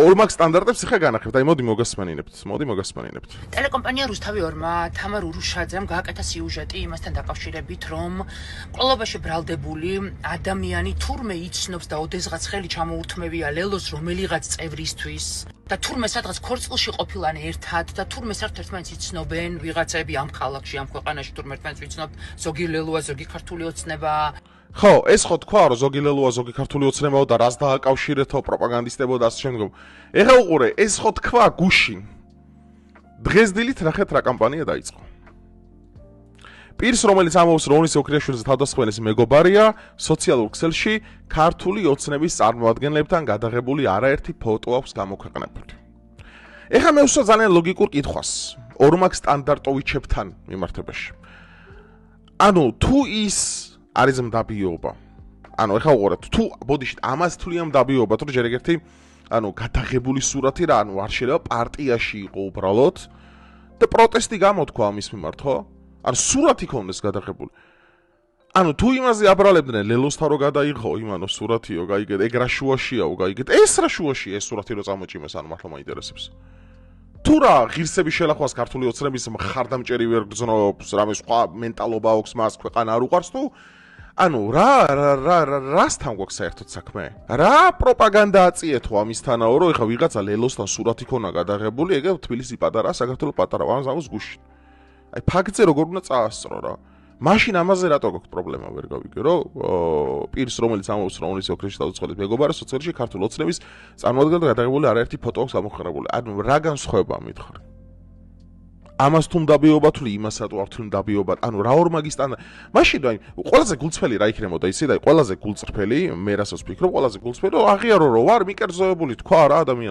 ორმაგ სტანდარტებს ხა განახებთ. აი მოდი მოგასმენინებთ. ტელეკომპანია რუსთავი 2-მა თამარ ურუშაძემ გააკეთა სიუჟეტი იმასთან დაკავშირებით, რომ ყოლობაში ბრალდებული ადამიანი თურმე იცნობს და ოდესღაც ხელი ჩამოუთმევია ლელოს რომელიღაც წევრისთვის და თურმე სადღაც ქორწილში ყოფილან ერთად და თურმე საერთოდ ერთმანეთს იცნობენ ვიღაცები ამ ქალაქში, ამ ქვეყანაში თურმე ერთმანეთს ვიცნობთ, ზოგი ლელოა, ზოგი ქართული ოცნება. ხო, ეს ხო თქვა, რომ ზოგი ლელოა, ზოგი ქართული ოცნებაო და რას დააკავშირეთო პროპაგანდისტებო და ასე შემდგომ. ეხლა უყურე, ეს ხო თქვა გუშინ. დღეს დილით ნახეთ რა კამპანია დაიწყო. პირს, რომელიც ამბობს, რომ ონის ოქრიაშვილის თავდასხმელის მეგობარია, სოციალურ ქსელში ქართული ოცნების წარმომადგენლებთან გადაღებული არაერთი ფოტო აქვს გამოქვეყნებული. ეხლა მე ვსვა ძალიან ლოგიკურ კითხვას, ორმაგ სტანდარტოვიჩებთან მიმართებაში. ანუ თუ ის არის მდაბიობა. ანუ ეხლა უყურეთ, თუ ბოდიშით ამას თვლიან მდაბიობად, რომ ჯერ ერთი ანუ გადაღებული სურათი რა, ანუ არ შეიძლება პარტიაში იყო უბრალოდ და პროტესტი გამოთქვა ამის მიმართ, ხო? ანუ სურათი ქონდეს გადაღებული. ანუ თუ იმაზე აბრალებდნენ ლელოსთან რო გადაიღო, იმანო სურათიო, გაიგეთ, ეგ რა შუაშიაო, გაიგეთ. ეს რა შუაშია ეს სურათი რო წამოჭიმეს, ანუ მართლა მაინტერესებს. თუ რა ღირსების შელახვას ქართული ოცნების მხარდამჭერი ვერ გრძნობს, რამე სხვა მენტალობა აქვს მას ქვეყანა არ უყარს თუ ანუ რასთან გვაქვს საერთოდ საქმე? რა პროპაგანდა აწიეთო ამისთანაო, რომ ეხა ვიღაცა ლელოსთან სურათი ქონა გადაღებული, ეგ თბილისი პატარა, საქართველო პატარა, ამას გუშინ. აი ფაქტზე როგორ უნდა წაასწრო რა. მაშინ ამაზე რატო გვაქვს პრობლემა ვერ გავიგე, რომ პირს რომელიც ამბობს, რომ ონის ოქრიაშვილის თავდასხმელის მეგობარია, სოციალში ქართული ოცნების წარმომადგენელთან გადაღებული არაერთი ფოტო აქვს გამოქვეყნებული. ანუ რა განსხვავება მითხარ? ამას თუ მდაბიობა თვლი, იმასაც თუ არ თვლი მდაბიობა, ანუ რა ორმაგი სტანდარტი. მაშინ აი ყველაზე გულწრფელი რა იქნებოდა იცი და აი ყველაზე გულწრფელი, მე რასაც ვფიქრობ, ყველაზე გულწრფელი, რომ აღიარო რომ ვარ მიკერძოებული თქვა რა ადამიანო.